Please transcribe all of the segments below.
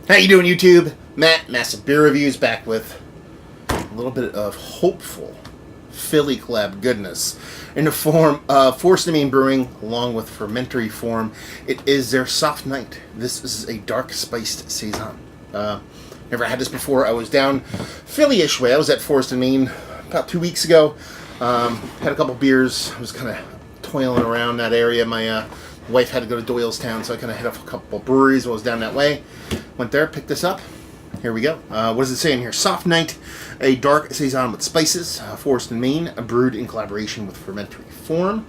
How you doing, YouTube? Matt, Massive Beer Reviews, back with a little bit of hopeful Philly collab goodness in the form of Forced and Main Brewing, along with Fermentery form. It is their Soft Night. This is a dark spiced Saison. Never had this before. I was down Philly-ish way. I was at Forced and Main about 2 weeks ago. Had a couple beers. I was kind of toiling around that area. My wife had to go to Doylestown, so I kind of hit up a couple breweries while I was down that way. Went there, picked this up. Here we go. What does it say in here? Soft Night, a dark Saison with spices, Forced and Main, brewed in collaboration with Fermentery form.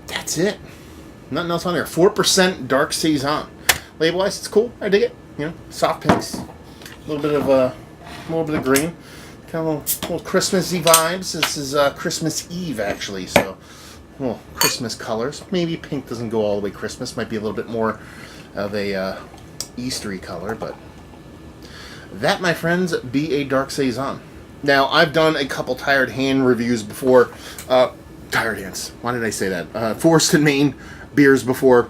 That's it. Nothing else on there. 4% dark Saison. Label-wise, it's cool. I dig it. You know, soft pinks. A little bit of green. Kind of little Christmassy vibes. This is Christmas Eve, actually, so well, Christmas colors. Maybe pink doesn't go all the way Christmas. Might be a little bit more of a Eastery color, but that, my friends, be a dark Saison. Now, I've done a couple Tired Hand reviews before. Tired Hands. Why did I say that? Forced and Main beers before.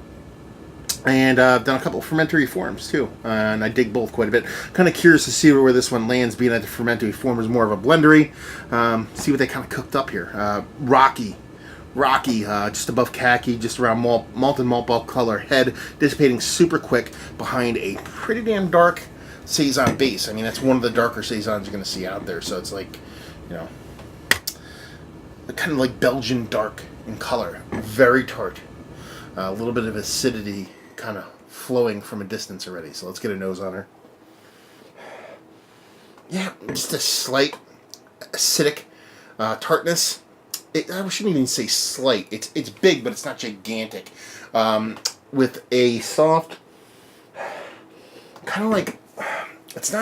And I've done a couple of Fermentery forms, too. And I dig both quite a bit. Kind of curious to see where this one lands, being that the Fermentery form is more of a blendery. See what they kind of cooked up here. Rocky, just above khaki, just around malt and malt bulk color. Head dissipating super quick behind a pretty damn dark Saison base. I mean, that's one of the darker Saisons you're going to see out there. So it's like, you know, kind of like Belgian dark in color. Very tart. A little bit of acidity kind of flowing from a distance already. So let's get a nose on her. Yeah, just a slight acidic tartness. I shouldn't even say slight. It's big, but it's not gigantic. With a soft, kind of like, it's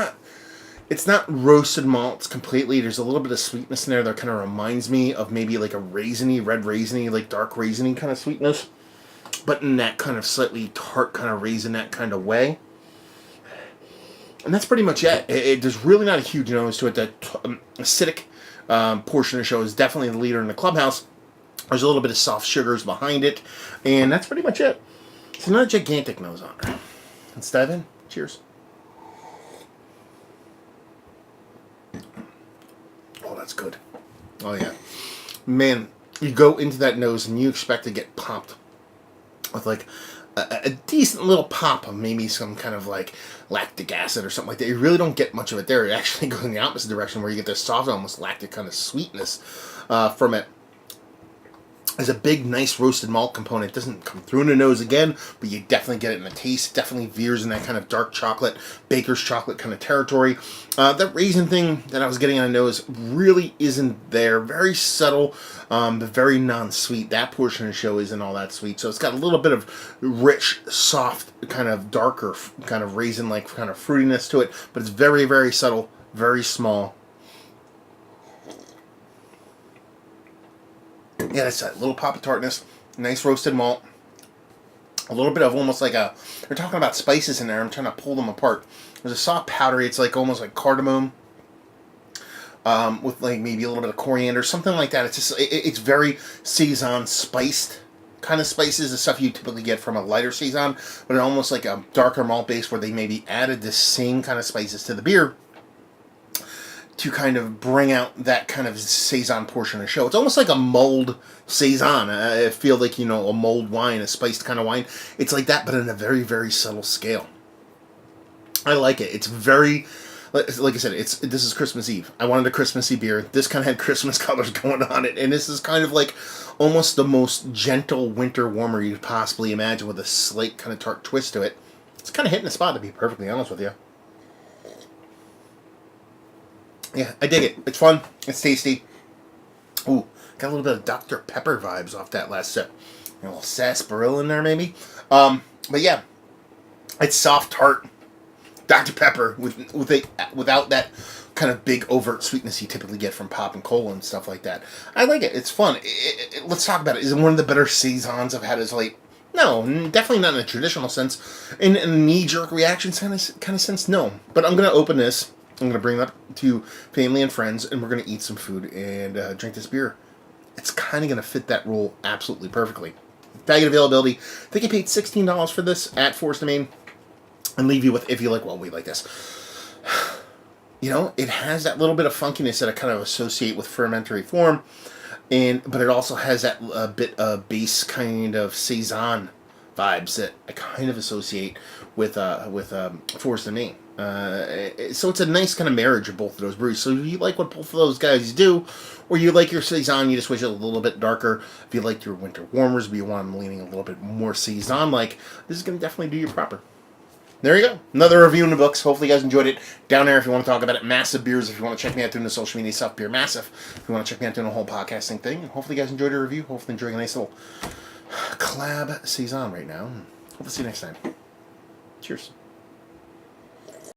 not roasted malts completely. There's a little bit of sweetness in there that kind of reminds me of maybe like a raisiny, red raisiny, like dark raisiny kind of sweetness, but in that kind of slightly tart kind of raisinette kind of way. And that's pretty much it. There's really not a huge nose to it. That acidic portion of the show is definitely the leader in the clubhouse. There's a little bit of soft sugars behind it, and that's pretty much it. It's not a gigantic nose on it. Let's dive in. Cheers. Oh, that's good. Oh, yeah. Man, you go into that nose and you expect to get popped with like a decent little pop of maybe some kind of like lactic acid or something like that. You really don't get much of it there. It actually goes in the opposite direction where you get this soft, almost lactic kind of sweetness from it. There's a big, nice roasted malt component. It doesn't come through in the nose again, but you definitely get it in the taste. It definitely veers in that kind of dark chocolate, baker's chocolate kind of territory. That raisin thing that I was getting on the nose really isn't there. Very subtle, but very non-sweet. That portion of the show isn't all that sweet. So it's got a little bit of rich, soft, kind of darker, kind of raisin-like kind of fruitiness to it, but it's very, very subtle, very small. Yeah, that's a little pop of tartness, nice roasted malt, a little bit of almost like a, they're talking about spices in there, I'm trying to pull them apart. There's a soft powdery, it's like almost like cardamom, with like maybe a little bit of coriander, something like that. It's just, it's very Saison spiced kind of spices, the stuff you typically get from a lighter Saison, but almost like a darker malt base where they maybe added the same kind of spices to the beer to kind of bring out that kind of Saison portion of the show. It's almost like a mulled Saison. I feel like, you know, a mulled wine, a spiced kind of wine. It's like that, but in a very, very subtle scale. I like it. It's very, like I said, this is Christmas Eve. I wanted a Christmassy beer. This kind of had Christmas colors going on it, and this is kind of like almost the most gentle winter warmer you could possibly imagine, with a slight kind of tart twist to it. It's kind of hitting the spot, to be perfectly honest with you. Yeah, I dig it. It's fun. It's tasty. Ooh, got a little bit of Dr. Pepper vibes off that last sip. A little sarsaparilla in there, maybe. But yeah, it's soft, tart Dr. Pepper without that kind of big, overt sweetness you typically get from pop and cola and stuff like that. I like it. It's fun. Let's talk about it. Is it one of the better Saisons I've had as late? No, definitely not in a traditional sense. In a knee-jerk reaction kind of sense, no. But I'm going to open this. I'm going to bring it up to family and friends, and we're going to eat some food and drink this beer. It's kind of going to fit that role absolutely perfectly. Bag availability. I think I paid $16 for this at Forced and Main. and leave you with, if you like, well, we like this. You know, it has that little bit of funkiness that I kind of associate with fermentary form, but it also has that bit of base kind of Saison vibes that I kind of associate with Force the Name. So it's a nice kind of marriage of both of those brews. So if you like what both of those guys do, or you like your Saison, you just wish it a little bit darker. If you like your winter warmers, but you want them leaning a little bit more Saison-like, this is going to definitely do you proper. There you go. Another review in the books. Hopefully you guys enjoyed it. Down there if you want to talk about it. Massive Beers if you want to check me out doing the social media stuff. Beer Massive if you want to check me out doing the whole podcasting thing. And hopefully you guys enjoyed the review. Hopefully enjoying a nice little collab Saison right now. Hope to see you next time. Cheers.